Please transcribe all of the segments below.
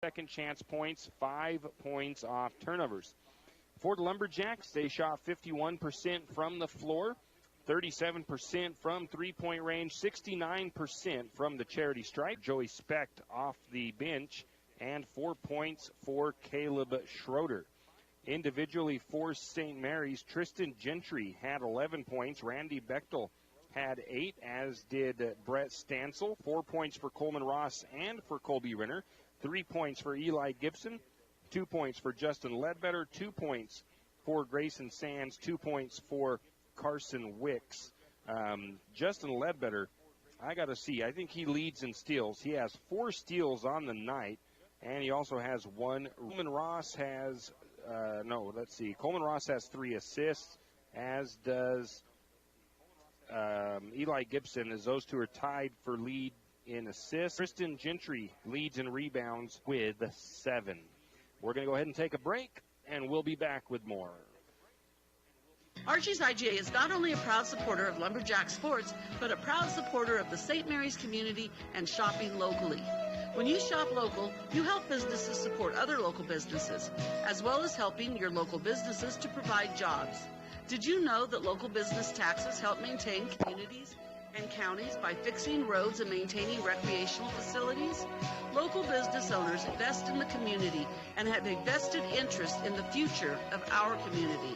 second chance points, 5 points off turnovers. For the Lumberjacks, they shot 51% from the floor, 37% from three-point range, 69% from the charity stripe. Joey Specht off the bench, and 4 points for Caleb Schroeder. Individually for St. Mary's, Tristan Gentry had 11 points. Randy Bechtel had 8, as did Brett Stancil. 4 points for Coleman Ross and for Colby Renner. 3 points for Eli Gibson. 2 points for Justin Ledbetter. 2 points for Grayson Sands. 2 points for Carson Wicks. Justin Ledbetter, I got to see. I think he leads in steals. He has 4 steals on the night, and he also has 1. Coleman Ross has, Coleman Ross has 3 assists, as does Eli Gibson, as those two are tied for lead in assists. Tristan Gentry leads in rebounds with 7. We're going to go ahead and take a break, and we'll be back with more. Archie's IGA is not only a proud supporter of Lumberjack sports, but a proud supporter of the St. Mary's community and shopping locally. When you shop local, you help businesses support other local businesses, as well as helping your local businesses to provide jobs. Did you know that local business taxes help maintain communities and counties by fixing roads and maintaining recreational facilities? Local business owners invest in the community and have a vested interest in the future of our community.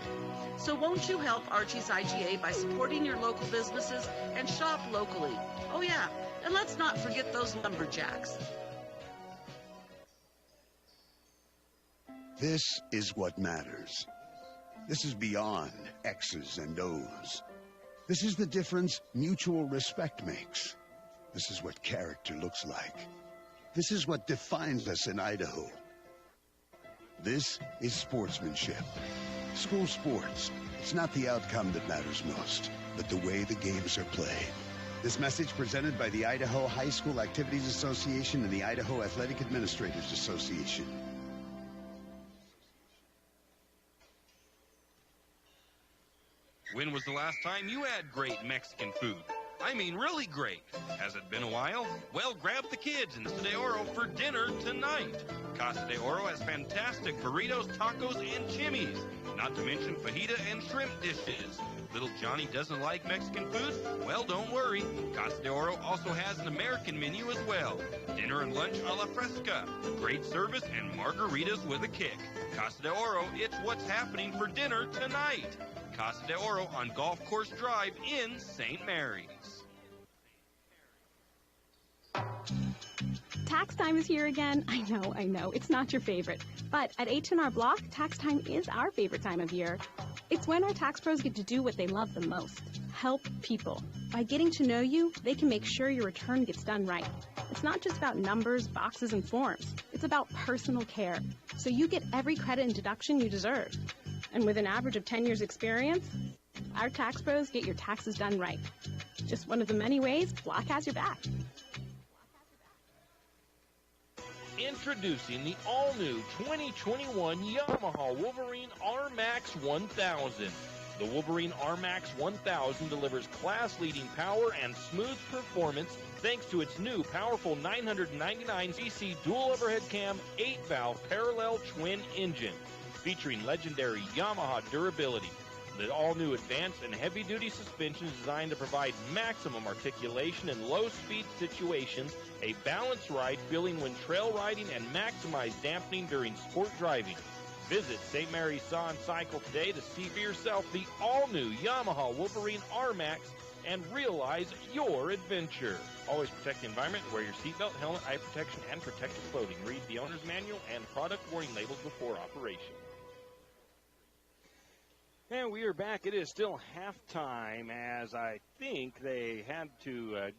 So won't you help Archie's IGA by supporting your local businesses and shop locally? Oh yeah, and let's not forget those Lumberjacks. This is what matters. This is beyond X's and O's. This is the difference mutual respect makes. This is what character looks like. This is what defines us in Idaho. This is sportsmanship. School sports. It's not the outcome that matters most, but the way the games are played. This message presented by the Idaho High School Activities Association and the Idaho Athletic Administrators Association. When was the last time you had great Mexican food? I mean, really great. Has it been a while? Well, grab the kids in Casa de Oro for dinner tonight. Casa de Oro has fantastic burritos, tacos, and chimmies. Not to mention fajita and shrimp dishes. Little Johnny doesn't like Mexican food? Well, don't worry. Casa de Oro also has an American menu as well. Dinner and lunch a la fresca. Great service and margaritas with a kick. Casa de Oro, it's what's happening for dinner tonight. Casa de Oro on Golf Course Drive in St. Mary's. Tax time is here again. I know, it's not your favorite. But at H&R Block, tax time is our favorite time of year. It's when our tax pros get to do what they love the most, help people. By getting to know you, they can make sure your return gets done right. It's not just about numbers, boxes, and forms. It's about personal care, so you get every credit and deduction you deserve. And with an average of 10 years experience, our tax pros get your taxes done right. Just one of the many ways Block has your back. Introducing the all-new 2021 Yamaha Wolverine R-Max 1000. The Wolverine R-Max 1000 delivers class-leading power and smooth performance thanks to its new powerful 999cc dual overhead cam 8-valve parallel twin engine, featuring legendary Yamaha durability. The all-new advanced and heavy-duty suspension is designed to provide maximum articulation in low-speed situations, a balanced ride feeling when trail riding, and maximize dampening during sport driving. Visit St. Mary's Saw and Cycle today to see for yourself the all-new Yamaha Wolverine R-Max and realize your adventure. Always protect the environment. Wear your seatbelt, helmet, eye protection, and protective clothing. Read the owner's manual and product warning labels before operation. And we are back. It is still halftime, as I think they had to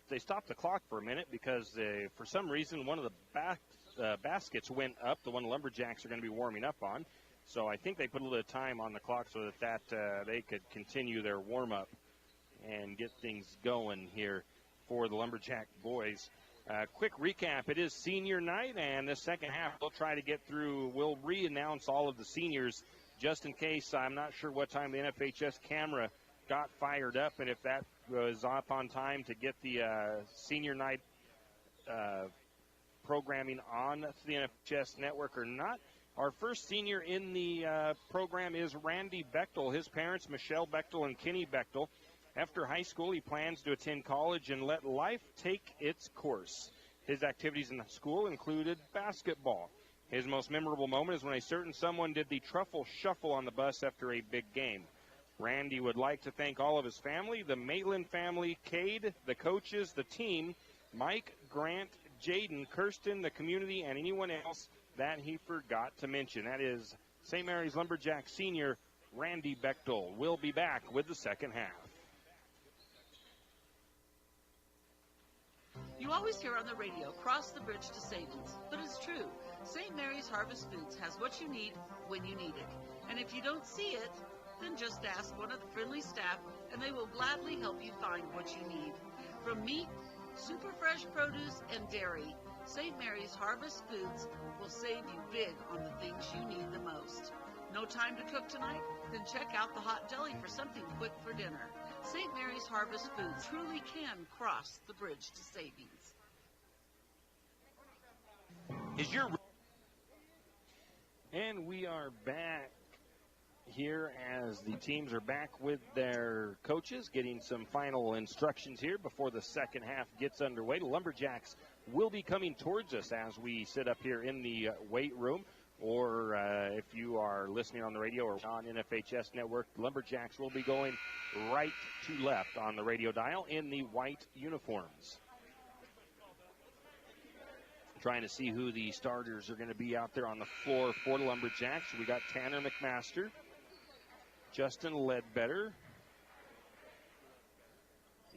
they stopped the clock for a minute because for some reason one of the baskets went up, the one the Lumberjacks are going to be warming up on. So I think they put a little time on the clock so that they could continue their warm-up and get things going here for the Lumberjack boys. Quick recap, it is senior night, and this second half we'll try to get through. We'll re-announce all of the seniors just in case. I'm not sure what time the NFHS camera got fired up and if that was up on time to get the senior night programming on the NFHS network or not. Our first senior in the program is Randy Bechtel. His parents, Michelle Bechtel and Kenny Bechtel. After high school, he plans to attend college and let life take its course. His activities in school included basketball. His most memorable moment is when a certain someone did the truffle shuffle on the bus after a big game. Randy would like to thank all of his family, the Maitland family, Cade, the coaches, the team, Mike, Grant, Jaden, Kirsten, the community, and anyone else that he forgot to mention. That is St. Mary's Lumberjack senior Randy Bechtel. We'll be back with the second half. You always hear on the radio, cross the bridge to savings. But it's true. St. Mary's Harvest Foods has what you need when you need it. And if you don't see it, then just ask one of the friendly staff, and they will gladly help you find what you need. From meat, super fresh produce, and dairy, St. Mary's Harvest Foods will save you big on the things you need the most. No time to cook tonight? Then check out the hot deli for something quick for dinner. St. Mary's Harvest Foods truly can cross the bridge to savings. And we are back here as the teams are back with their coaches, getting some final instructions here before the second half gets underway. The Lumberjacks will be coming towards us as we sit up here in the weight room. Or if you are listening on the radio or on NFHS Network, Lumberjacks will be going right to left on the radio dial in the white uniforms. Trying to see who the starters are going to be out there on the floor for the Lumberjacks. We got Tanner Mcmaster, Justin Ledbetter,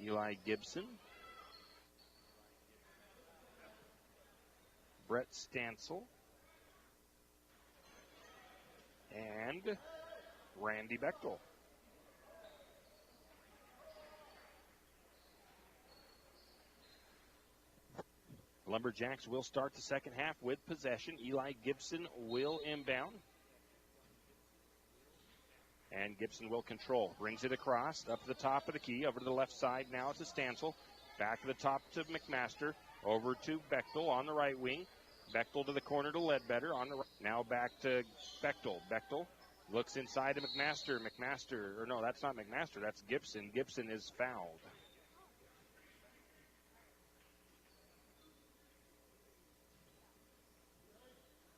Eli Gibson, Brett Stancil, and Randy Bechtel. Lumberjacks will start the second half with possession. Eli Gibson will inbound. And Gibson will control. Brings it across, up to the top of the key, over to the left side now to Stancil. Back to the top to Mcmaster. Over to Bechtel on the right wing. Bechtel to the corner to Ledbetter on the right. Now back to Bechtel. Bechtel looks inside to Mcmaster. Mcmaster, or no, that's not Mcmaster, that's Gibson. Gibson is fouled.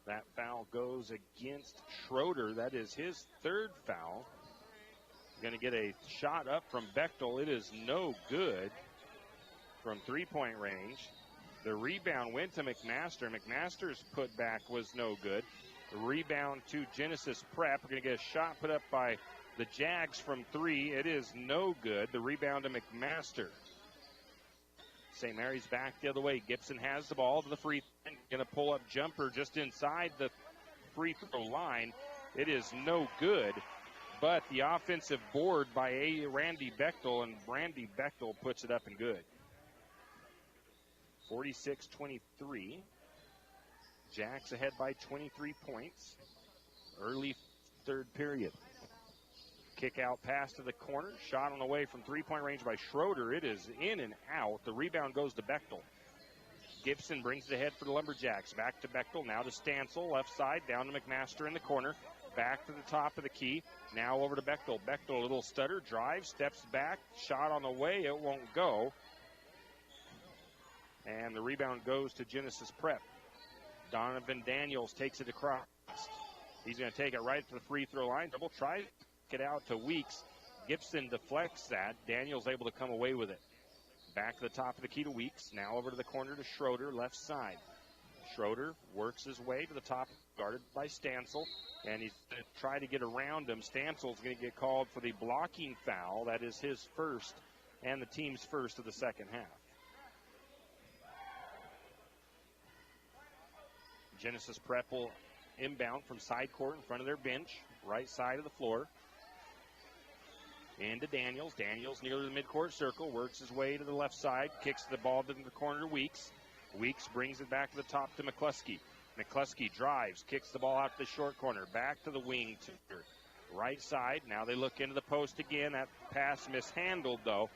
That foul goes against Schroeder. That is his third foul. Going to get a shot up from Bechtel. It is no good from three-point range. The rebound went to Mcmaster. Mcmaster's putback was no good. The rebound to Genesis Prep. We're going to get a shot put up by the Jags from three. It is no good. The rebound to Mcmaster. St. Mary's back the other way. Gibson has the ball to the free throw. Going to pull up jumper just inside the free throw line. It is no good. But the offensive board by Randy Bechtel, and Randy Bechtel puts it up and good. 46-23. Jacks ahead by 23 points. Early third period. Kick out pass to the corner. Shot on the way from three-point range by Schroeder. It is in and out. The rebound goes to Bechtel. Gibson brings it ahead for the Lumberjacks. Back to Bechtel. Now to Stancil. Left side. Down to Mcmaster in the corner. Back to the top of the key. Now over to Bechtel. Bechtel, a little stutter. Drive. Steps back. Shot on the way. It won't go. And the rebound goes to Genesis Prep. Donovan Daniels takes it across. He's going to take it right to the free throw line. Double tries to get out to Weeks. Gibson deflects that. Daniels able to come away with it. Back to the top of the key to Weeks. Now over to the corner to Schroeder, left side. Schroeder works his way to the top, guarded by Stancil. And he's going to try to get around him. Stancil's going to get called for the blocking foul. That is his first and the team's first of the second half. Genesis Prep will inbound from side court in front of their bench, right side of the floor. Into Daniels. Daniels near the midcourt circle, works his way to the left side, kicks the ball to the corner to Weeks. Weeks brings it back to the top to McCluskey. McCluskey drives, kicks the ball out to the short corner, back to the wing to right side. Now they look into the post again. That pass mishandled, though.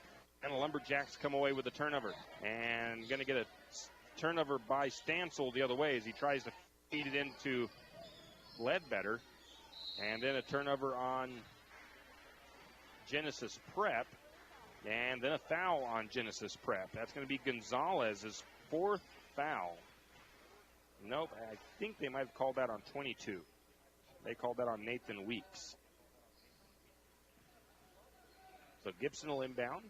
And the Lumberjacks come away with the turnover. And going to get a turnover by Stancil the other way as he tries to feed it into Ledbetter. And then a turnover on Genesis Prep. And then a foul on Genesis Prep. That's going to be Gonzalez's 4th foul. Nope, I think they might have called that on 22. They called that on Nathan Weeks. So Gibson will inbound.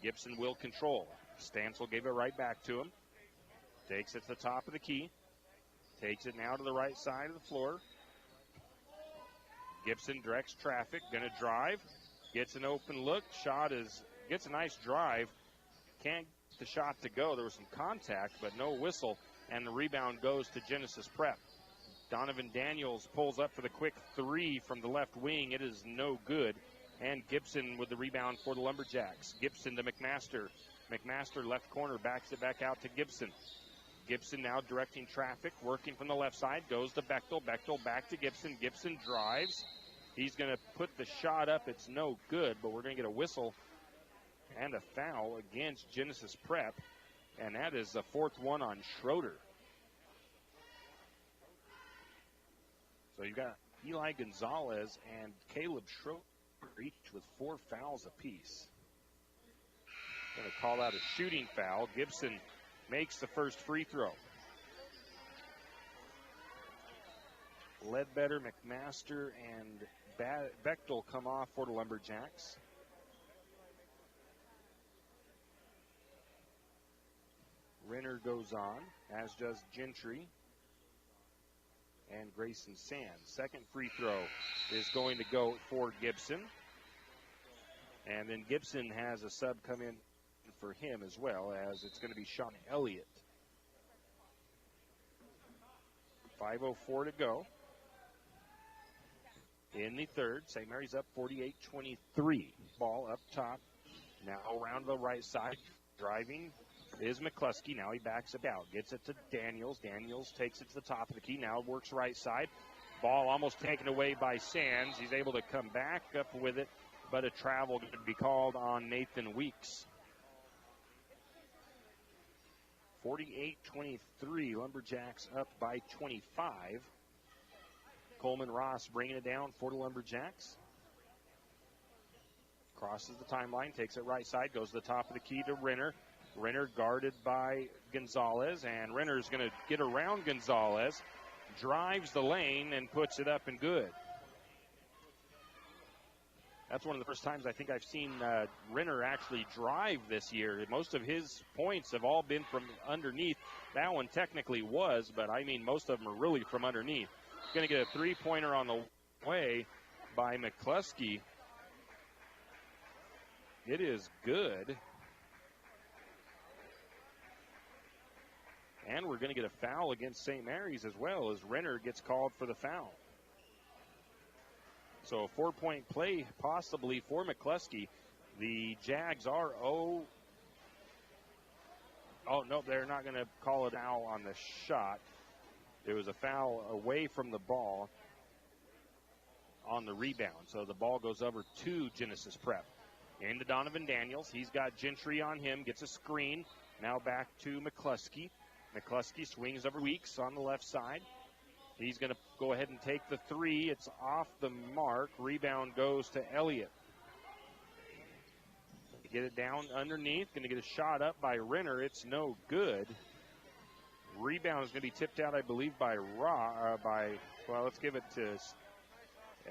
Gibson will control. Stancil gave it right back to him. Takes it to the top of the key. Takes it now to the right side of the floor. Gibson directs traffic. Going to drive. Gets an open look. Gets a nice drive. Can't get the shot to go. There was some contact, but no whistle. And the rebound goes to Genesis Prep. Donovan Daniels pulls up for the quick 3 from the left wing. It is no good. And Gibson with the rebound for the Lumberjacks. Gibson to Mcmaster. McMaster left corner, backs it back out to Gibson. Gibson now directing traffic, working from the left side, goes to Bechtel. Bechtel back to Gibson. Gibson drives. He's going to put the shot up. It's no good, but we're going to get a whistle and a foul against Genesis Prep. And that is the 4th one on Schroeder. So you've got Eli Gonzalez and Caleb Schroeder each with 4 fouls apiece. Going to call out a shooting foul. Gibson makes the first free throw. Ledbetter, McMaster, and Bechtel come off for the Lumberjacks. Renner goes on, as does Gentry and Grayson Sands. Second free throw is going to go for Gibson. And then Gibson has a sub come in for him as well, as it's going to be Sean Elliott. 5:04 to go in the third. St. Mary's up 48-23. Ball up top. Now around to the right side. Driving is McCluskey. Now he backs it out. Gets it to Daniels. Daniels takes it to the top of the key. Now works right side. Ball almost taken away by Sands. He's able to come back up with it, but a travel going to be called on Nathan Weeks. 48-23. Lumberjacks up by 25. Coleman Ross bringing it down for the Lumberjacks. Crosses the timeline, takes it right side, goes to the top of the key to Renner. Renner guarded by Gonzalez, and Renner's going to get around Gonzalez, drives the lane, and puts it up and good. That's one of the first times I think I've seen Renner actually drive this year. Most of his points have all been from underneath. That one technically was, but I mean most of them are really from underneath. Going to get a three-pointer on the way by McCluskey. It is good. And we're going to get a foul against St. Mary's as well, as Renner gets called for the foul. So a 4-point play possibly for McCluskey. The Jags are oh, no, they're not going to call it out on the shot. There was a foul away from the ball on the rebound. So the ball goes over to Genesis Prep. Into Donovan Daniels. He's got Gentry on him, gets a screen. Now back to McCluskey. McCluskey swings over Weeks on the left side. He's going to go ahead and take the three. It's off the mark. Rebound goes to Elliott. Get it down underneath. Going to get a shot up by Renner. It's no good. Rebound is going to be tipped out, I believe, by let's give it to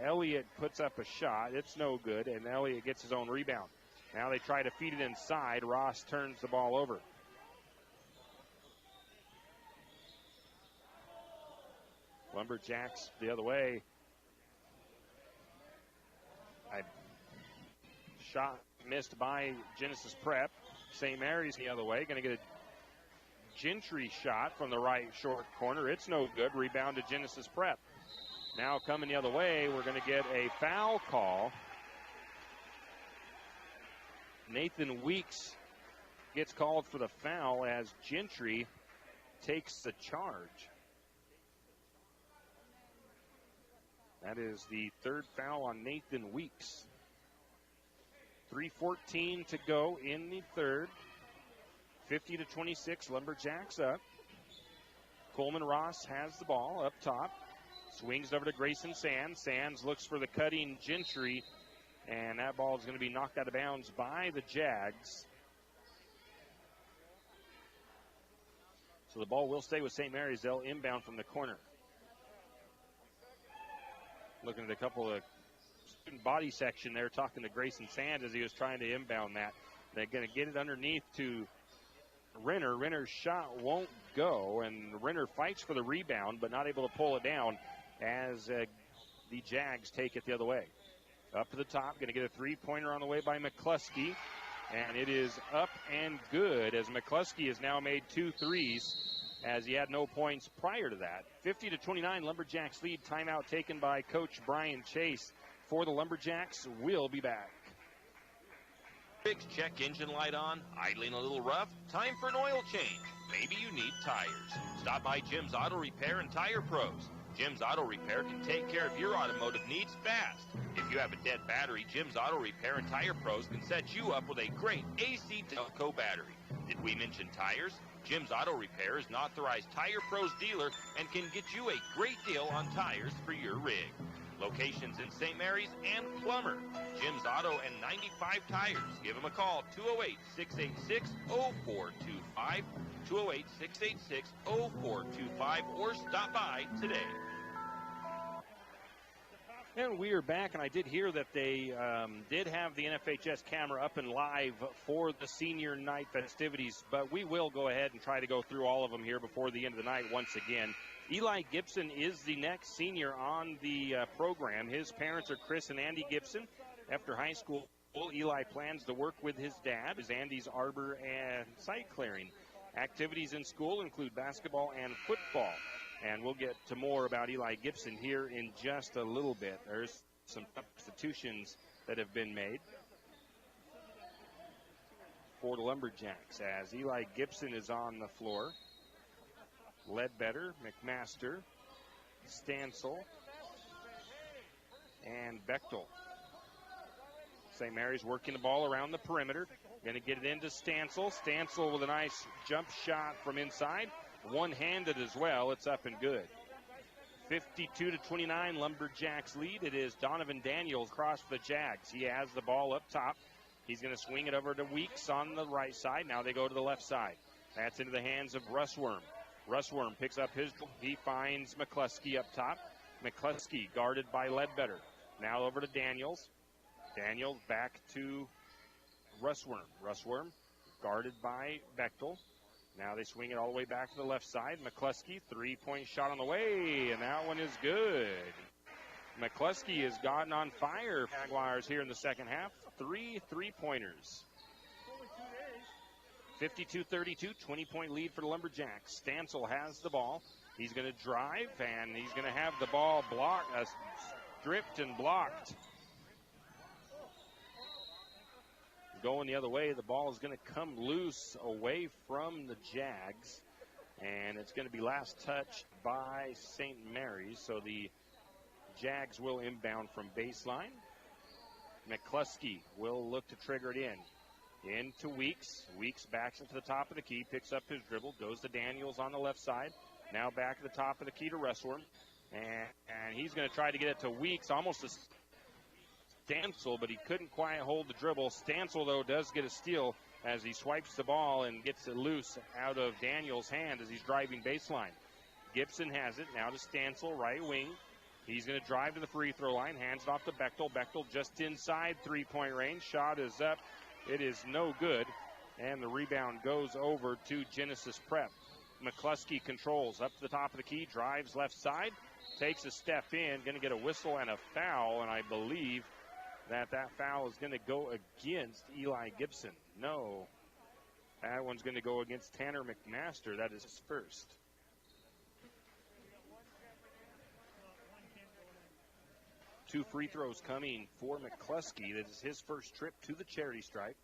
Elliott. Puts up a shot. It's no good, and Elliott gets his own rebound. Now they try to feed it inside. Ross turns the ball over. Lumberjacks the other way. Shot missed by Genesis Prep. St. Mary's the other way. Going to get a Gentry shot from the right short corner. It's no good. Rebound to Genesis Prep. Now coming the other way, we're going to get a foul call. Nathan Weeks gets called for the foul as Gentry takes the charge. That is the third foul on Nathan Weeks. 3:14 to go in the third. 50-26, Lumberjacks up. Coleman Ross has the ball up top. Swings over to Grayson Sands. Sands looks for the cutting Gentry. And that ball is going to be knocked out of bounds by the Jags. So the ball will stay with St. Mary's. They'll inbound from the corner. Looking at a couple of student body section there, talking to Grayson Sands as he was trying to inbound that. They're going to get it underneath to Renner. Renner's shot won't go, and Renner fights for the rebound, but not able to pull it down as the Jags take it the other way. Up to the top, going to get a three-pointer on the way by McCluskey, and it is up and good as McCluskey has now made 2 threes as he had no points prior to that. 50-29, Lumberjacks lead. Timeout taken by Coach Brian Chase for the Lumberjacks. We'll be back. Fix check engine light on, idling a little rough, time for an oil change. Maybe you need tires. Stop by Jim's Auto Repair and Tire Pros. Jim's Auto Repair can take care of your automotive needs fast. If you have a dead battery, Jim's Auto Repair and Tire Pros can set you up with a great AC Delco battery. Did we mention tires? Jim's Auto Repair is an authorized Tire Pros dealer and can get you a great deal on tires for your rig. Locations in St. Mary's and Plummer. Jim's Auto and 95 Tires. Give them a call, 208-686-0425, 208-686-0425, or stop by today. And we are back, and I did hear that they did have the NFHS camera up and live for the senior night festivities, but we will go ahead and try to go through all of them here before the end of the night once again. Eli Gibson is the next senior on the program. His parents are Chris and Andy Gibson. After high school, Eli plans to work with his dad as Andy's arbor and site clearing. Activities in school include basketball and football. And we'll get to more about Eli Gibson here in just a little bit. There's some substitutions that have been made for the Lumberjacks as Eli Gibson is on the floor. Ledbetter, Mcmaster, Stancil, and Bechtel. St. Mary's working the ball around the perimeter. Going to get it into Stancil. Stancil with a nice jump shot from inside. One-handed as well. It's up and good. 52-29, Lumberjacks lead. It is Donovan Daniels across the Jags. He has the ball up top. He's going to swing it over to Weeks on the right side. Now they go to the left side. That's into the hands of Russworm. Russworm picks up his. He finds McCluskey up top. McCluskey guarded by Ledbetter. Now over to Daniels. Daniels back to Russworm. Russworm guarded by Bechtel. Now they swing it all the way back to the left side. McCluskey, three-point shot on the way, and that one is good. McCluskey has gotten on fire, Jaguars, here in the second half. 3 3-pointers. 52-32, 20-point lead for the Lumberjacks. Stancil has the ball. He's going to drive, and he's going to have the ball stripped and blocked. Going the other way, the ball is going to come loose away from the Jags, and it's going to be last touched by St. Mary's, so the Jags will inbound from baseline. McCluskey will look to trigger it into Weeks. Weeks backs it to the top of the key, picks up his dribble, goes to Daniels on the left side. Now back to the top of the key to Russworm, and he's going to try to get it to Weeks, almost a Stancil, but he couldn't quite hold the dribble. Stancil, though, does get a steal as he swipes the ball and gets it loose out of Daniels' hand as he's driving baseline. Gibson has it. Now to Stancil, right wing. He's going to drive to the free throw line. Hands it off to Bechtel. Bechtel just inside three-point range. Shot is up. It is no good. And the rebound goes over to Genesis Prep. McCluskey controls up to the top of the key. Drives left side. Takes a step in. Going to get a whistle and a foul. And I believe that foul is going to go against Eli Gibson. No. That one's going to go against Tanner Mcmaster. That is his first. Two free throws coming for McCluskey. That is his first trip to the charity stripe.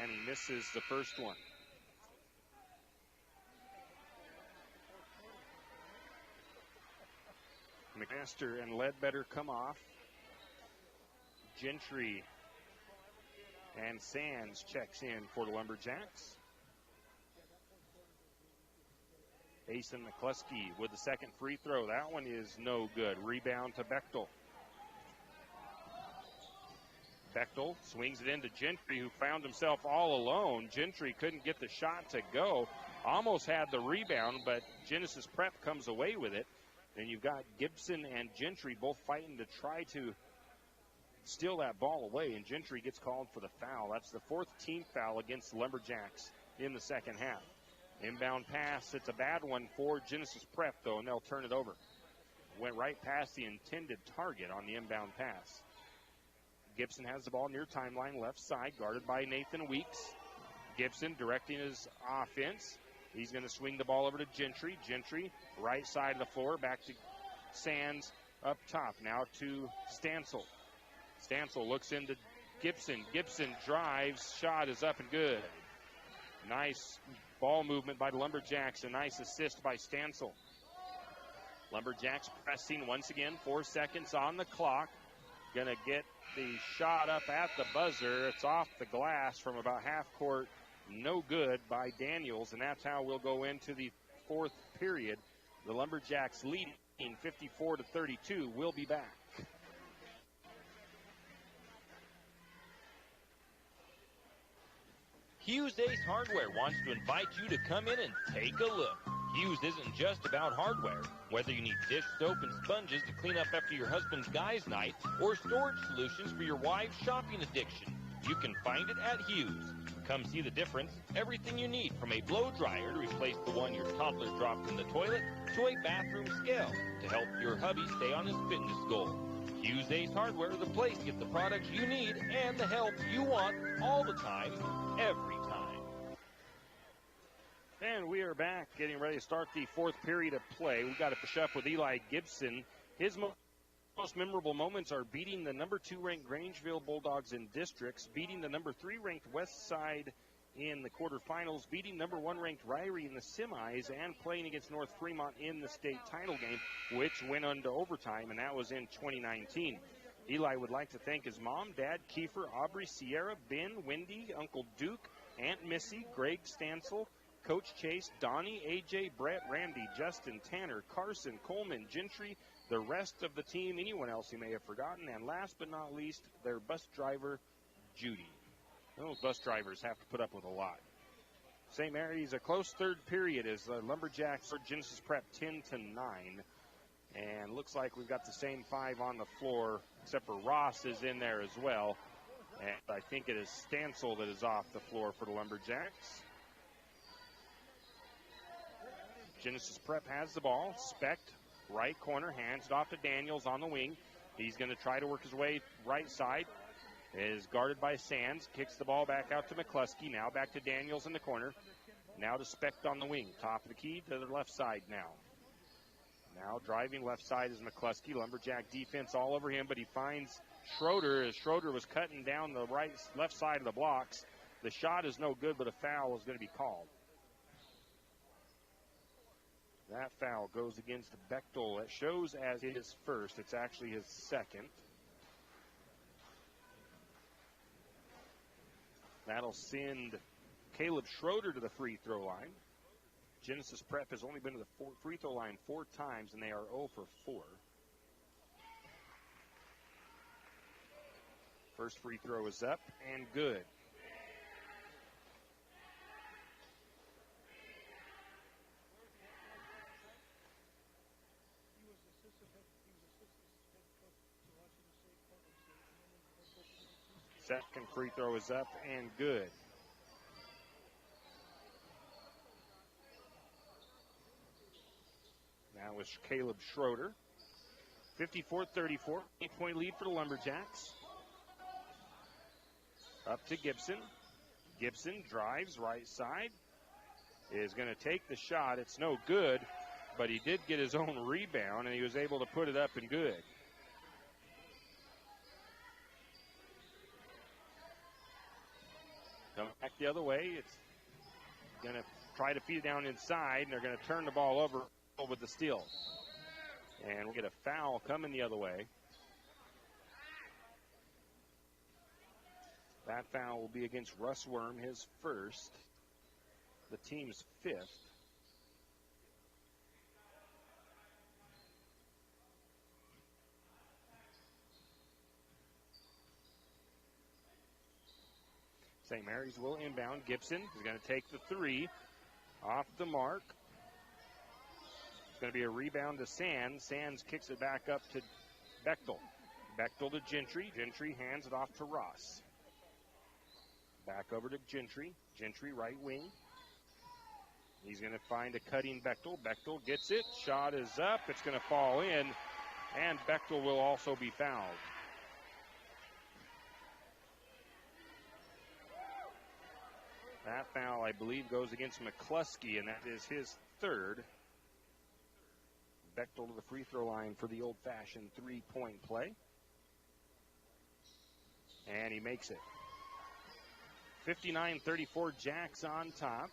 And he misses the first one. Mcmaster and Ledbetter come off. Gentry and Sands checks in for the Lumberjacks. Asen McCluskey with the second free throw. That one is no good. Rebound to Bechtel. Bechtel swings it into Gentry, who found himself all alone. Gentry couldn't get the shot to go. Almost had the rebound, but Genesis Prep comes away with it. And you've got Gibson and Gentry both fighting to try to steal that ball away, and Gentry gets called for the foul. That's the fourth team foul against the Lumberjacks in the second half. Inbound pass, it's a bad one for Genesis Prep, though, and they'll turn it over. Went right past the intended target on the inbound pass. Gibson has the ball near timeline, left side, guarded by Nathan Weeks. Gibson directing his offense. He's going to swing the ball over to Gentry. Gentry, right side of the floor, back to Sands up top. Now to Stancil. Stancil looks into Gibson. Gibson drives. Shot is up and good. Nice ball movement by the Lumberjacks. A nice assist by Stancil. Lumberjacks pressing once again. 4 seconds on the clock. Going to get the shot up at the buzzer. It's off the glass from about half court. No good by Daniels, and that's how we'll go into the fourth period. The Lumberjacks leading 54-32. We'll be back. Hughes Ace Hardware wants to invite you to come in and take a look. Hughes isn't just about hardware. Whether you need dish soap and sponges to clean up after your husband's guys' night or storage solutions for your wife's shopping addiction, you can find it at Hughes. Come see the difference. Everything you need, from a blow dryer to replace the one your toddler dropped in the toilet to a bathroom scale to help your hubby stay on his fitness goal. Hughes Ace Hardware, the place to get the products you need and the help you want all the time, every time. And we are back, getting ready to start the fourth period of play. We've got to push up with Eli Gibson. His most memorable moments are beating the number 2 ranked Grangeville Bulldogs in districts, beating the number 3 ranked West Side in the quarterfinals, beating number 1 ranked Ryrie in the semis, and playing against North Fremont in the state title game, which went on to overtime, and that was in 2019. Eli would like to thank his mom, Dad, Kiefer, Aubrey, Sierra, Ben, Wendy, Uncle Duke, Aunt Missy, Greg Stancil, Coach Chase, Donnie, AJ, Brett, Randy, Justin, Tanner, Carson, Coleman, Gentry, the rest of the team, anyone else you may have forgotten, and last but not least, their bus driver, Judy. Those bus drivers have to put up with a lot. St. Mary's, a close third period as the Lumberjacks for Genesis Prep 10-9. And looks like we've got the same 5 on the floor, except for Ross is in there as well. And I think it is Stancil that is off the floor for the Lumberjacks. Genesis Prep has the ball. Specht, right corner, hands it off to Daniels on the wing. He's going to try to work his way right side. Is guarded by Sands. Kicks the ball back out to McCluskey. Now back to Daniels in the corner. Now to Specht on the wing. Top of the key to the left side now. Now driving left side is McCluskey. Lumberjack defense all over him, but he finds Schroeder as Schroeder was cutting down the left side of the blocks. The shot is no good, but a foul is going to be called. That foul goes against Bechtel. It shows as his first. It's actually his second. That'll send Caleb Schroeder to the free throw line. Genesis Prep has only been to the free throw line 4 times, and they are 0 for 4. First free throw is up and good. Second free throw is up and good. Now is Caleb Schroeder. 54-34, 8-point lead for the Lumberjacks. Up to Gibson. Gibson drives right side. Is going to take the shot. It's no good, but he did get his own rebound, and he was able to put it up and good. Come back the other way. It's going to try to feed it down inside, and they're going to turn the ball over with the steal. And we'll get a foul coming the other way. That foul will be against Russ Worm, his first, the team's 5th. St. Mary's will inbound. Gibson is going to take the three off the mark. It's going to be a rebound to Sands. Sands kicks it back up to Bechtel. Bechtel to Gentry. Gentry hands it off to Ross. Back over to Gentry. Gentry right wing. He's going to find a cutting Bechtel. Bechtel gets it. Shot is up. It's going to fall in. And Bechtel will also be fouled. That foul, I believe, goes against McCluskey, and that is his third. Bechtel to the free throw line for the old-fashioned three-point play. And he makes it. 59-34, Jacks on top.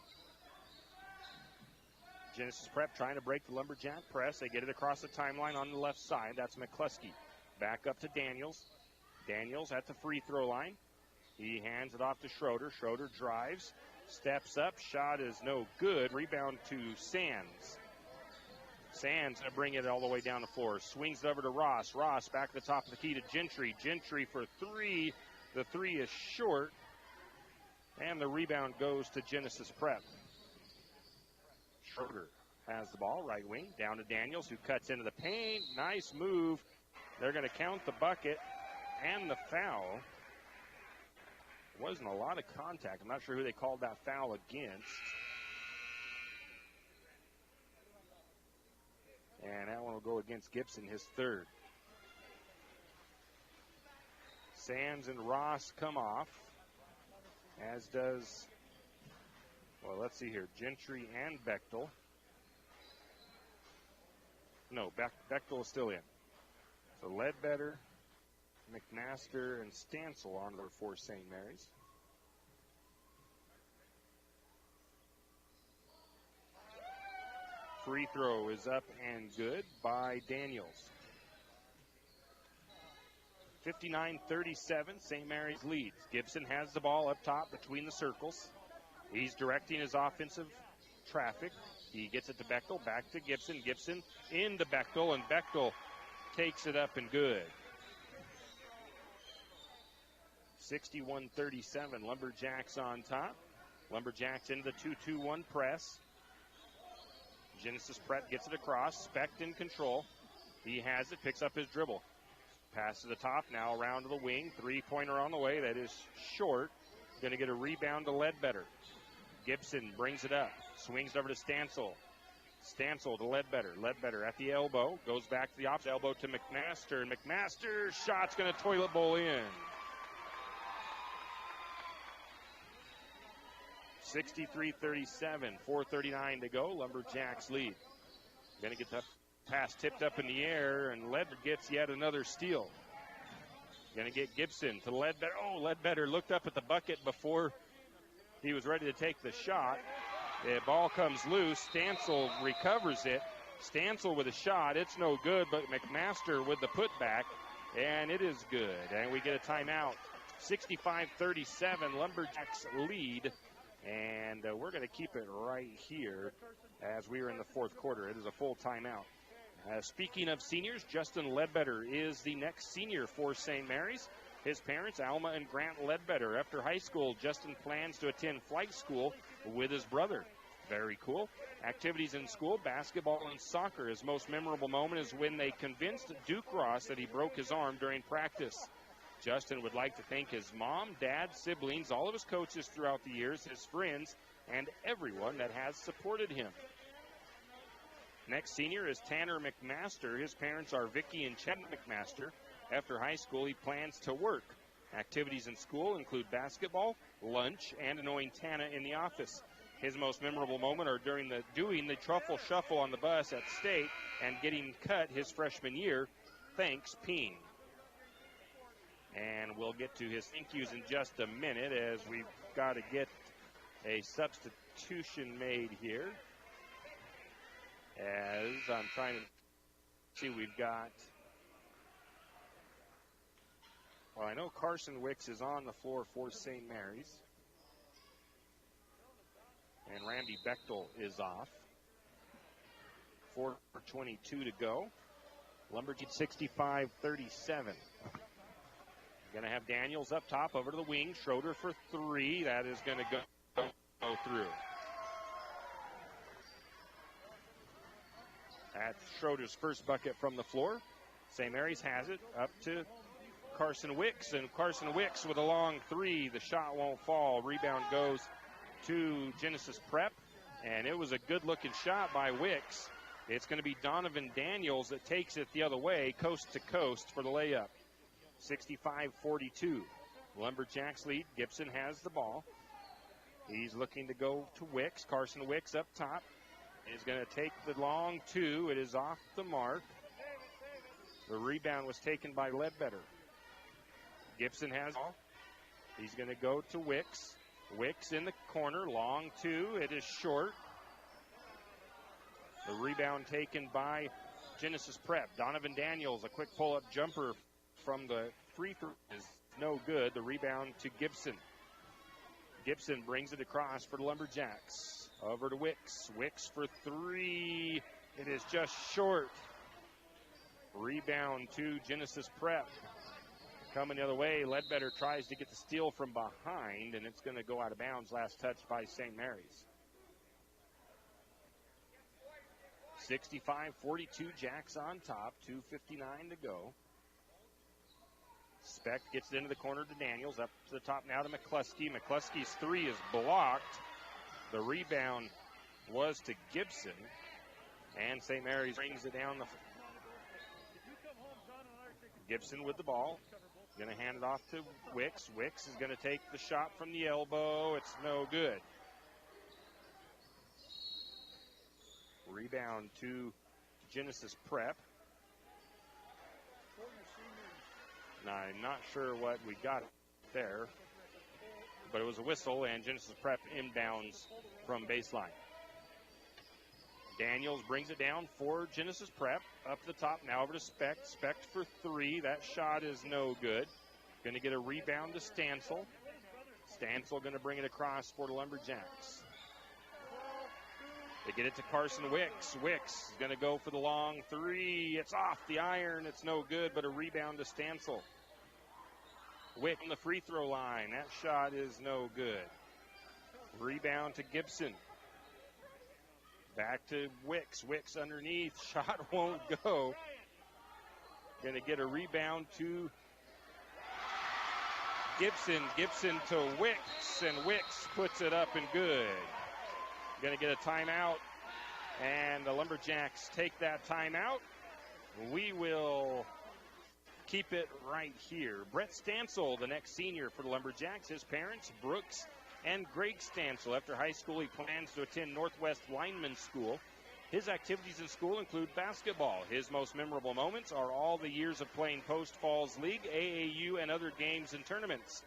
Genesis Prep trying to break the Lumberjack press. They get it across the timeline on the left side. That's McCluskey. Back up to Daniels. Daniels at the free throw line. He hands it off to Schroeder. Schroeder drives, steps up. Shot is no good. Rebound to Sands. Sands going to bring it all the way down the floor. Swings it over to Ross. Ross back at the top of the key to Gentry. Gentry for three. The three is short. And the rebound goes to Genesis Prep. Schroeder has the ball, right wing, down to Daniels, who cuts into the paint. Nice move. They're going to count the bucket and the foul. Wasn't a lot of contact. I'm not sure who they called that foul against. And that one will go against Gibson, his third. Sands and Ross come off, as does, well, let's see here, Gentry and Bechtel. No, Bechtel is still in. So Ledbetter, Mcmaster, and Stancil on there for St. Mary's. Free throw is up and good by Daniels. 59-37, St. Mary's leads. Gibson has the ball up top between the circles. He's directing his offensive traffic. He gets it to Bechtel, back to Gibson. Gibson into Bechtel, and Bechtel takes it up and good. 61-37, Lumberjacks on top. Lumberjacks into the 2-2-1 press. Genesis Prep gets it across. Specht in control. He has it, picks up his dribble. Pass to the top, now around to the wing. Three-pointer on the way. That is short. Going to get a rebound to Ledbetter. Gibson brings it up. Swings over to Stancil. Stancil to Ledbetter. Ledbetter at the elbow. Goes back to the opposite elbow to Mcmaster. And McMaster's shot's going to toilet bowl in. 63-37. 4:39 to go. Lumberjacks lead. Going to get the pass tipped up in the air, and Ledbetter gets yet another steal. Going to get Gibson to Ledbetter. Oh, Ledbetter looked up at the bucket before he was ready to take the shot. The ball comes loose. Stancil recovers it. Stancil with a shot. It's no good, but McMaster with the putback, and it is good. And we get a timeout. 65-37, Lumberjacks lead. And we're going to keep it right here as we are in the fourth quarter. It is a full timeout. Speaking of seniors, Justin Ledbetter is the next senior for St. Mary's. His parents, Alma and Grant Ledbetter. After high school, Justin plans to attend flight school with his brother. Very cool. Activities in school, basketball and soccer. His most memorable moment is when they convinced Duke Ross that he broke his arm during practice. Justin would like to thank his mom, dad, siblings, all of his coaches throughout the years, his friends, and everyone that has supported him. Next senior is Tanner McMaster. His parents are Vicky and Chad McMaster. After high school, he plans to work. Activities in school include basketball, lunch, and annoying Tana in the office. His most memorable moment are doing the truffle shuffle on the bus at State and getting cut his freshman year. Thanks, Peen. And we'll get to his thank yous in just a minute as we've got to get a substitution made here. As I'm trying to see, we've got, well, I know Carson Wicks is on the floor for St. Mary's. And Randy Bechtel is off. 4:22 to go. Lumberjacks 65-37. Going to have Daniels up top, over to the wing. Schroeder for three. That is going to go through. That's Schroeder's first bucket from the floor. St. Mary's has it up to Carson Wicks, and Carson Wicks with a long three. The shot won't fall. Rebound goes to Genesis Prep, and it was a good-looking shot by Wicks. It's going to be Donovan Daniels that takes it the other way, coast to coast for the layup. 65-42. Lumberjacks lead. Gibson has the ball. He's looking to go to Wicks. Carson Wicks up top is going to take the long two. It is off the mark. The rebound was taken by Ledbetter. Gibson has the ball. He's going to go to Wicks. Wicks in the corner. Long two. It is short. The rebound taken by Genesis Prep. Donovan Daniels, a quick pull-up jumper from the free throw is no good. The rebound to Gibson. Gibson brings it across for the Lumberjacks. Over to Wicks. Wicks for three. It is just short. Rebound to Genesis Prep. Coming the other way, Ledbetter tries to get the steal from behind, and it's going to go out of bounds. Last touch by St. Mary's. 65-42, Jacks on top. 2:59 to go. Speck gets it into the corner to Daniels. Up to the top now to McCluskey. McCluskey's three is blocked. The rebound was to Gibson. And St. Mary's brings it down. Gibson with the ball. Going to hand it off to Wicks. Wicks is going to take the shot from the elbow. It's no good. Rebound to Genesis Prep. Now, I'm not sure what we got there, but it was a whistle, and Genesis Prep inbounds from baseline. Daniels brings it down for Genesis Prep. Up the top, now over to Speck. Speck for three. That shot is no good. Going to get a rebound to Stancil. Stancil going to bring it across for the Lumberjacks. They get it to Carson Wicks. Wicks is going to go for the long three. It's off the iron. It's no good, but a rebound to Stancil. Wicks on the free throw line. That shot is no good. Rebound to Gibson. Back to Wicks. Wicks underneath. Shot won't go. Going to get a rebound to Gibson. Gibson to Wicks, and Wicks puts it up and good. Going to get a timeout, and the Lumberjacks take that timeout. We will keep it right here. Brett Stancil, the next senior for the Lumberjacks. His parents, Brooks and Greg Stancil. After high school, he plans to attend Northwest Lineman School. His activities in school include basketball. His most memorable moments are all the years of playing Post Falls League, AAU, and other games and tournaments.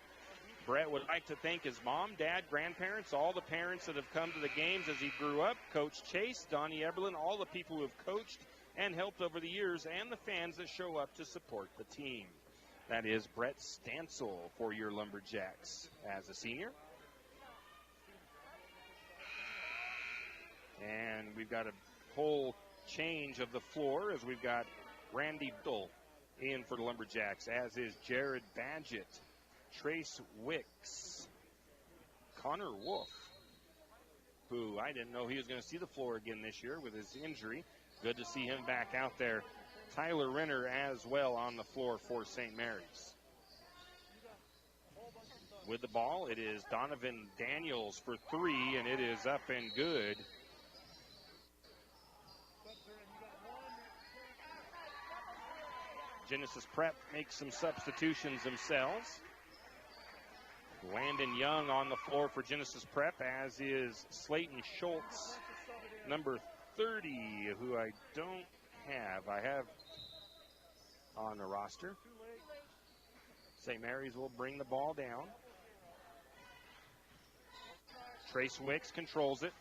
Brett would like to thank his mom, dad, grandparents, all the parents that have come to the games as he grew up, Coach Chase, Donnie Eberlin, all the people who have coached and helped over the years, and the fans that show up to support the team. That is Brett Stancil for your Lumberjacks as a senior. And we've got a whole change of the floor as we've got Randy Biddle in for the Lumberjacks, as is Jared Badgett, Trace Wicks, Connor Wolf, who I didn't know he was going to see the floor again this year with his injury. Good to see him back out there. Tyler Renner as well on the floor for St. Mary's. With the ball, it is Donovan Daniels for three, and it is up and good. Genesis Prep makes some substitutions themselves. Landon Young on the floor for Genesis Prep, as is Slayton Schultz, number 30, who I don't have. I have on the roster. St. Mary's will bring the ball down. Trace Wicks controls it.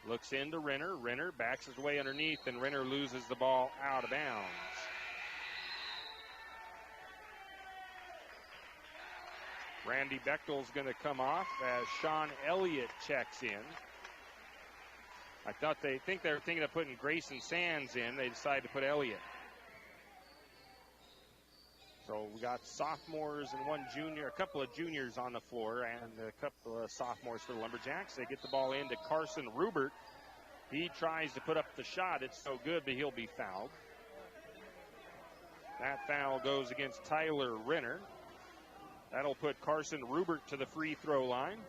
Looks into Renner. Renner backs his way underneath, and Renner loses the ball out of bounds. Randy Bechtel's going to come off as Sean Elliott checks in. I thought they were thinking of putting Grayson Sands in. They decided to put Elliott. So we got sophomores and one junior, a couple of juniors on the floor, and a couple of sophomores for the Lumberjacks. They get the ball into Carson Rubert. He tries to put up the shot. It's so good, but he'll be fouled. That foul goes against Tyler Renner. That'll put Carson Rubert to the free throw line.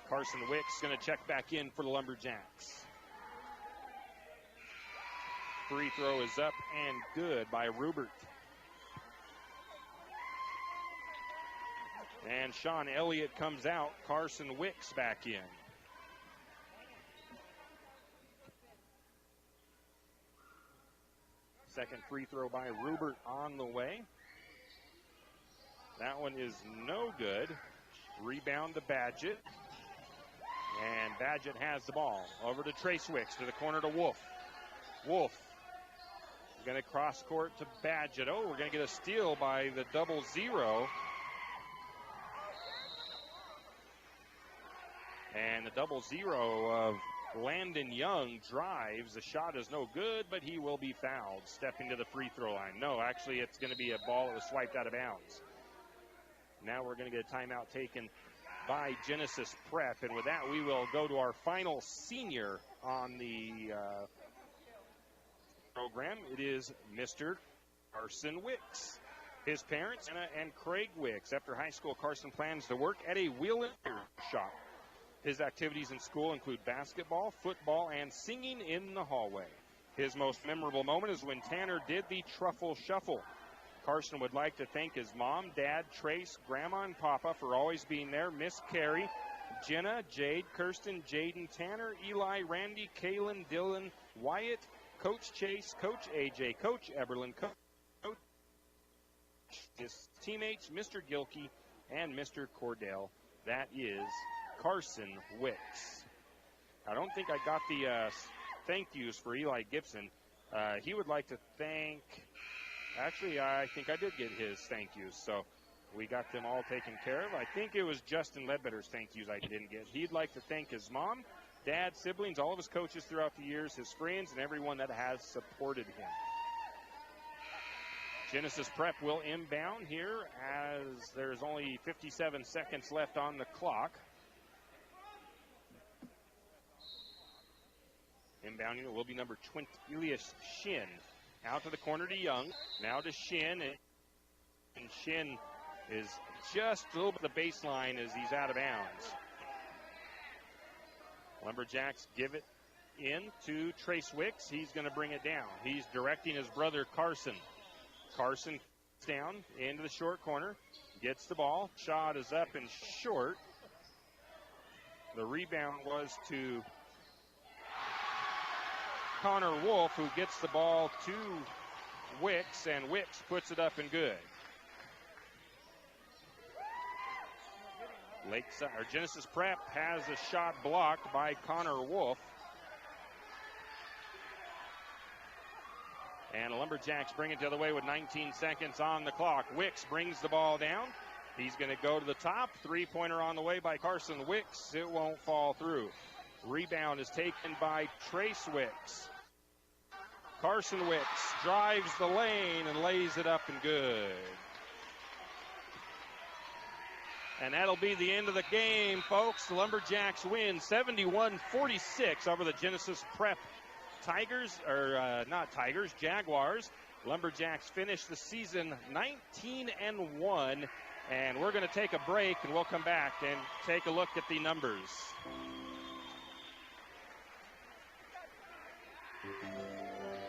Carson Wicks going to check back in for the Lumberjacks. Free throw is up and good by Rubert. And Sean Elliott comes out. Carson Wicks back in. Second free throw by Rubert on the way. That one is no good. Rebound to Badgett. And Badgett has the ball. Over to Trace Wicks, to the corner to Wolf. Wolf going to cross court to Badgett. Oh, we're going to get a steal by the 0-0. And the 0-0 of Landon Young drives. The shot is no good, but he will be fouled. Stepping to the free throw line. No, actually, it's going to be a ball that was swiped out of bounds. Now we're going to get a timeout taken by Genesis Prep. And with that, we will go to our final senior on the program. It is Mr. Carson Wicks. His parents, Anna and Craig Wicks. After high school, Carson plans to work at a wheel and tire shop. His activities in school include basketball, football, and singing in the hallway. His most memorable moment is when Tanner did the truffle shuffle. Carson would like to thank his mom, dad, Trace, grandma, and papa for always being there, Miss Carrie, Jenna, Jade, Kirsten, Jaden, Tanner, Eli, Randy, Kaylin, Dylan, Wyatt, Coach Chase, Coach AJ, Coach Eberlin, Coach his teammates, Mr. Gilkey, and Mr. Cordell. That is Carson Wicks. I don't think I got the thank yous for Eli Gibson. He would like to thank, actually, I think I did get his thank yous, so we got them all taken care of. I think it was Justin Ledbetter's thank yous I didn't get. He'd like to thank his mom, dad, siblings, all of his coaches throughout the years, his friends, and everyone that has supported him. Genesis Prep will inbound here as there's only 57 seconds left on the clock. Inbounding it will be number 20, Elias Shin. Out to the corner to Young. Now to Shin. And Shin is just a little bit of the baseline as he's out of bounds. Lumberjacks give it in to Trace Wicks. He's going to bring it down. He's directing his brother Carson. Carson down into the short corner. Gets the ball. Shot is up and short. The rebound was to Connor Wolf, who gets the ball to Wicks, and Wicks puts it up and good. Lakeside, or Genesis Prep has a shot blocked by Connor Wolf. And the Lumberjacks bring it the other way with 19 seconds on the clock. Wicks brings the ball down. He's going to go to the top. Three-pointer on the way by Carson Wicks. It won't fall through. Rebound is taken by Trace Wicks. Carson Wicks drives the lane and lays it up and good. And that'll be the end of the game, folks. The Lumberjacks win 71-46 over the Genesis Prep Jaguars. Lumberjacks finish the season 19-1. And we're going to take a break, and we'll come back and take a look at the numbers.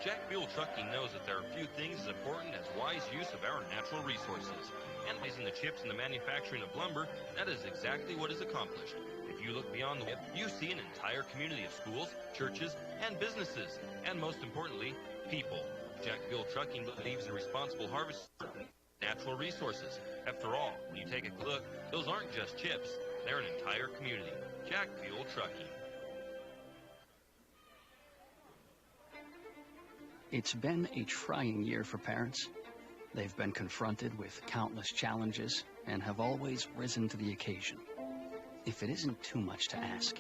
Jack Buell Trucking knows that there are few things as important as wise use of our natural resources. Analyzing the chips in the manufacturing of lumber, that is exactly what is accomplished. If you look beyond the web, you see an entire community of schools, churches, and businesses, and most importantly, people. Jack Buell Trucking believes in responsible harvest of natural resources. After all, when you take a look, those aren't just chips, they're an entire community. Jack Buell Trucking. It's been a trying year for parents. They've been confronted with countless challenges and have always risen to the occasion. If it isn't too much to ask,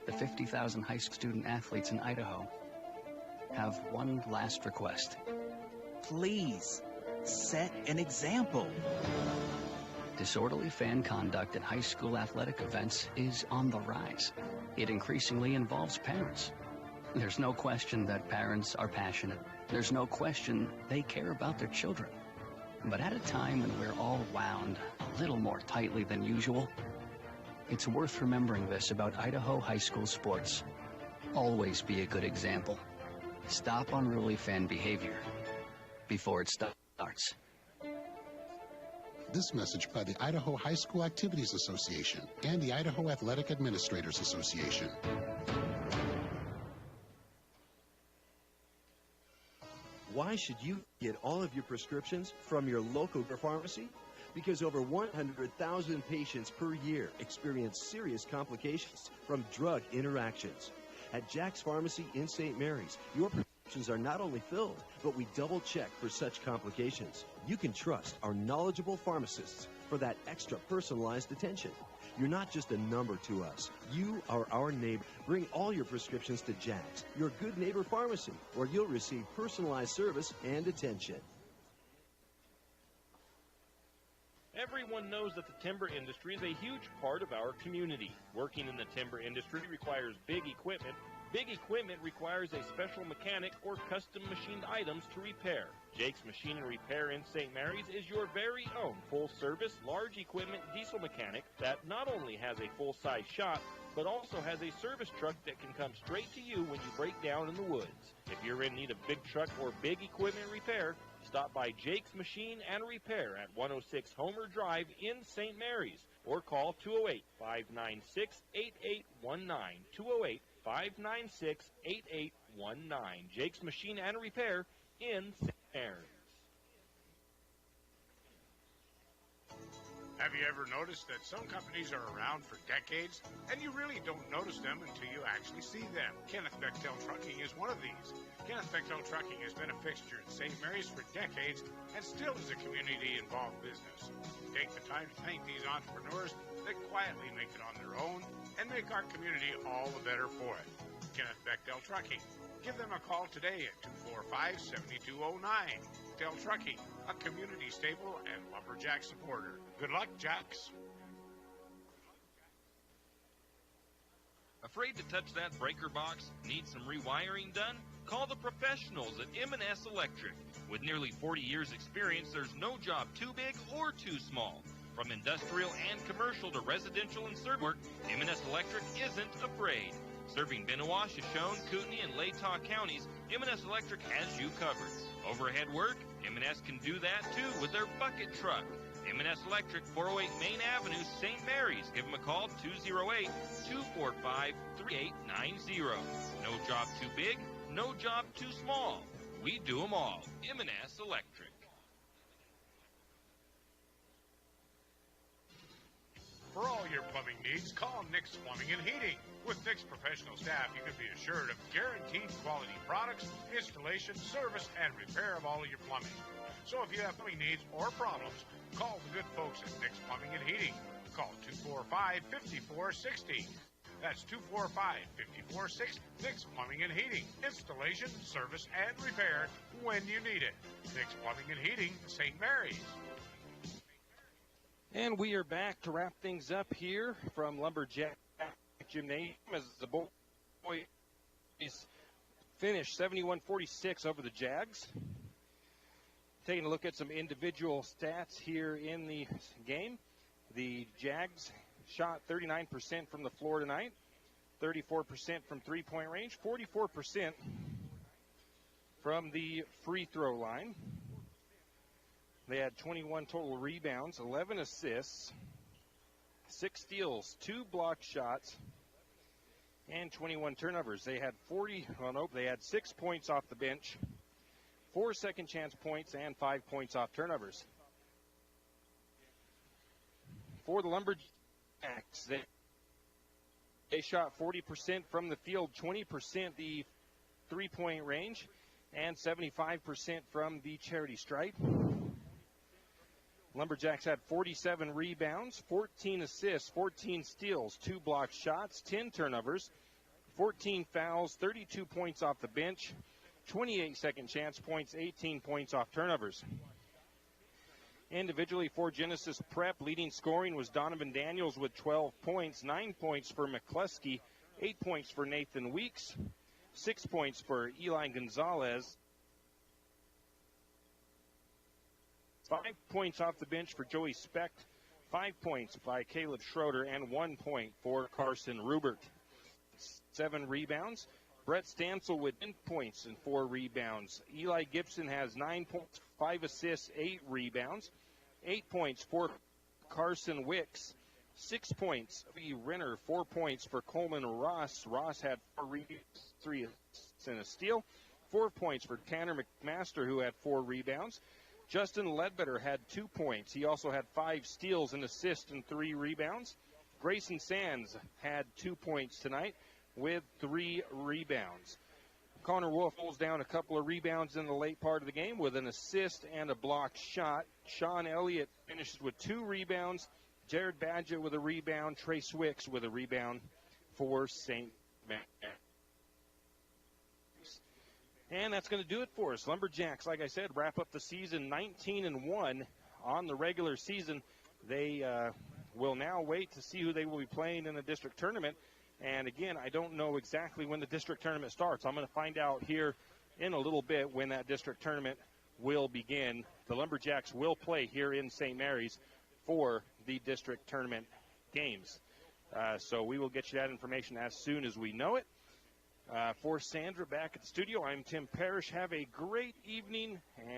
the 50,000 high school student athletes in Idaho have one last request. Please, set an example. Disorderly fan conduct at high school athletic events is on the rise. It increasingly involves parents. There's no question that parents are passionate. There's no question they care about their children. But at a time when we're all wound a little more tightly than usual, it's worth remembering this about Idaho high school sports. Always be a good example. Stop unruly fan behavior before it starts. This message by the Idaho High School Activities Association and the Idaho Athletic Administrators Association. Why should you get all of your prescriptions from your local pharmacy? Because over 100,000 patients per year experience serious complications from drug interactions. At Jack's Pharmacy in St. Mary's, your prescriptions are not only filled, but we double check for such complications. You can trust our knowledgeable pharmacists for that extra personalized attention. You're not just a number to us. You are our neighbor. Bring all your prescriptions to Jack's, your good neighbor pharmacy, where you'll receive personalized service and attention. Everyone knows that the timber industry is a huge part of our community. Working in the timber industry requires big equipment. Big equipment requires a special mechanic or custom machined items to repair. Jake's Machine and Repair in St. Mary's is your very own full-service, large equipment diesel mechanic that not only has a full-size shop, but also has a service truck that can come straight to you when you break down in the woods. If you're in need of big truck or big equipment repair, stop by Jake's Machine and Repair at 106 Homer Drive in St. Mary's or call 208-596-8819, 208-596-8819. Jake's Machine and Repair in St. Mary's. Have you ever noticed that some companies are around for decades and you really don't notice them until you actually see them? Kenneth Bechtel Trucking is one of these. Kenneth Bechtel Trucking has been a fixture in St. Mary's for decades and still is a community-involved business. Take the time to thank these entrepreneurs that quietly make it on their own and make our community all the better for it. Kenneth Bechtel Trucking. Give them a call today at 245-7209. Bechtel Trucking, a community staple and lumberjack supporter. Good luck, Jacks. Afraid to touch that breaker box? Need some rewiring done? Call the professionals at M&S Electric. With nearly 40 years experience, there's no job too big or too small. From industrial and commercial to residential and service work, M&S Electric isn't afraid. Serving Bennewash, Shoshone, Kootenai, and Latah counties, M&S Electric has you covered. Overhead work, M&S can do that too with their bucket truck. M&S Electric, 408 Main Avenue, St. Mary's. Give them a call, 208-245-3890. No job too big, no job too small. We do them all. M&S Electric. For all your plumbing needs, call Nick's Plumbing and Heating. With Nick's professional staff, you can be assured of guaranteed quality products, installation, service, and repair of all of your plumbing. So if you have plumbing needs or problems, call the good folks at Nick's Plumbing and Heating. Call 245-5460. That's 245-5460. Nick's Plumbing and Heating. Installation, service, and repair when you need it. Nick's Plumbing and Heating, St. Mary's. And we are back to wrap things up here from Lumberjack Gymnasium as the boys finished 71-46 over the Jags. Taking a look at some individual stats here in the game. The Jags shot 39% from the floor tonight, 34% from three-point range, 44% from the free throw line. They had 21 total rebounds, 11 assists, 6 steals, 2 block shots, and 21 turnovers. They had they had 6 points off the bench, 4 second chance points, and 5 points off turnovers. For the Lumberjacks, they shot 40% from the field, 20% the three-point range, and 75% from the charity stripe. Lumberjacks had 47 rebounds, 14 assists, 14 steals, 2 block shots, 10 turnovers, 14 fouls, 32 points off the bench, 28 second chance points, 18 points off turnovers. Individually for Genesis Prep, leading scoring was Donovan Daniels with 12 points, 9 points for McCluskey, 8 points for Nathan Weeks, 6 points for Eli Gonzalez, 5 points off the bench for Joey Specht, 5 points by Caleb Schroeder, and 1 point for Carson Rubert. 7 rebounds. Brett Stancil with 10 points and 4 rebounds. Eli Gibson has 9 points, 5 assists, 8 rebounds. 8 points for Carson Wicks. 6 points for Renner. 4 points for Coleman Ross. Ross had 4 rebounds, 3 assists, and a steal. 4 points for Tanner McMaster, who had 4 rebounds. Justin Ledbetter had 2 points. He also had 5 steals, an assist, and 3 rebounds. Grayson Sands had 2 points tonight with 3 rebounds. Connor Wolf holds down a couple of rebounds in the late part of the game with an assist and a blocked shot. Sean Elliott finishes with 2 rebounds. Jared Badgett with a rebound. Trace Wicks with a rebound for St. Mary's. And that's going to do it for us. Lumberjacks, like I said, wrap up the season 19-1 on the regular season. They will now wait to see who they will be playing in the district tournament. And, again, I don't know exactly when the district tournament starts. I'm going to find out here in a little bit when that district tournament will begin. The Lumberjacks will play here in St. Mary's for the district tournament games. So we will get you that information as soon as we know it. For Sandra back at the studio, I'm Tim Parrish. Have a great evening, and